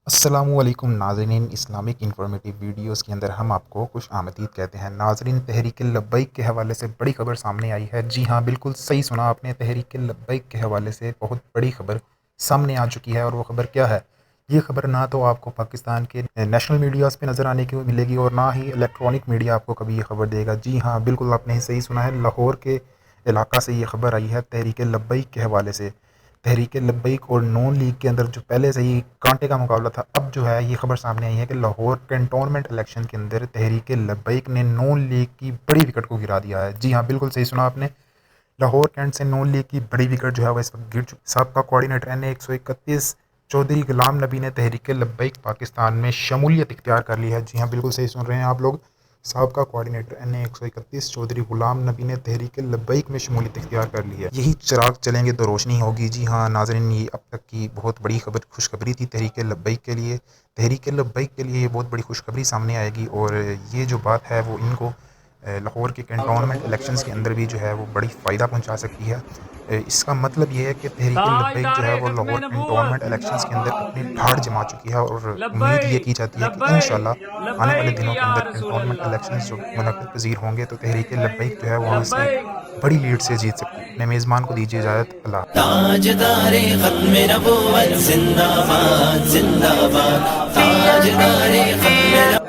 السلام علیکم ناظرین، اسلامک انفارمیٹیو ویڈیوز کے اندر ہم آپ کو خوش آمدید کہتے ہیں۔ ناظرین، تحریک لبیک کے حوالے سے بڑی خبر سامنے آئی ہے۔ جی ہاں، بالکل صحیح سنا آپ نے، تحریک لبیک کے حوالے سے بہت بڑی خبر سامنے آ چکی ہے۔ اور وہ خبر کیا ہے؟ یہ خبر نہ تو آپ کو پاکستان کے نیشنل میڈیاز پہ نظر آنے کی ملے گی، اور نہ ہی الیکٹرانک میڈیا آپ کو کبھی یہ خبر دے گا۔ جی ہاں، بالکل آپ نے صحیح سنا ہے، لاہور کے علاقہ سے یہ خبر آئی ہے تحریک لبیک کے حوالے سے۔ تحریک لبیک اور نون لیگ کے اندر جو پہلے سے ہی کانٹے کا مقابلہ تھا، اب جو ہے یہ خبر سامنے آئی ہے کہ لاہور کنٹونمنٹ الیکشن کے اندر تحریک لبیک نے نون لیگ کی بڑی وکٹ کو گرا دیا ہے۔ جی ہاں، بالکل صحیح سنا آپ نے، لاہور کینٹ سے نون لیگ کی بڑی وکٹ جو ہے وہ اس وقت گر چکی۔ سابقہ کوارڈینیٹر NA 131 چودھری غلام نبی نے تحریک لبیک پاکستان میں شمولیت اختیار کر لی ہے۔ جی ہاں، بالکل صحیح سن رہے ہیں آپ لوگ، سابقہ کوارڈینیٹر NA 131 چودھری غلام نبی نے تحریک لبیک میں شمولیت اختیار کر لی ہے۔ یہی چراغ چلیں گے تو روشنی ہوگی۔ جی ہاں ناظرین، یہ اب تک کی بہت بڑی خوشخبری تھی تحریک لبیک کے لیے۔ تحریک لبیک کے لیے یہ بہت بڑی خوشخبری سامنے آئے گی، اور یہ جو بات ہے وہ ان کو لاہور کے کنٹونمنٹ الیکشنز کے اندر بھی جو ہے وہ بڑی فائدہ پہنچا سکتی ہے۔ اس کا مطلب یہ ہے کہ تحریک لبیک جو ہے تاجدار وہ ختم لاہور کنٹونمنٹ نبوت الیکشنز کے اندر اپنی ڈھاڑ جما چکی ہے، اور امید یہ کی لبیک جاتی ہے کہ انشاءاللہ لبیک آنے والے لبیک دنوں کے یا اندر رسول کنٹونمنٹ الیکشنز جو اللہ منعقد پذیر ہوں گے تو تحریک لبیک جو ہے وہاں سے لبیک بڑی لیڈ سے جیت سکتی ہے۔ اپنے میزبان کو دیجیے اجازت۔ اللہ حافظ۔ تاجدار ختم نبوت زندہ باد زندہ باد، تاجدار ختم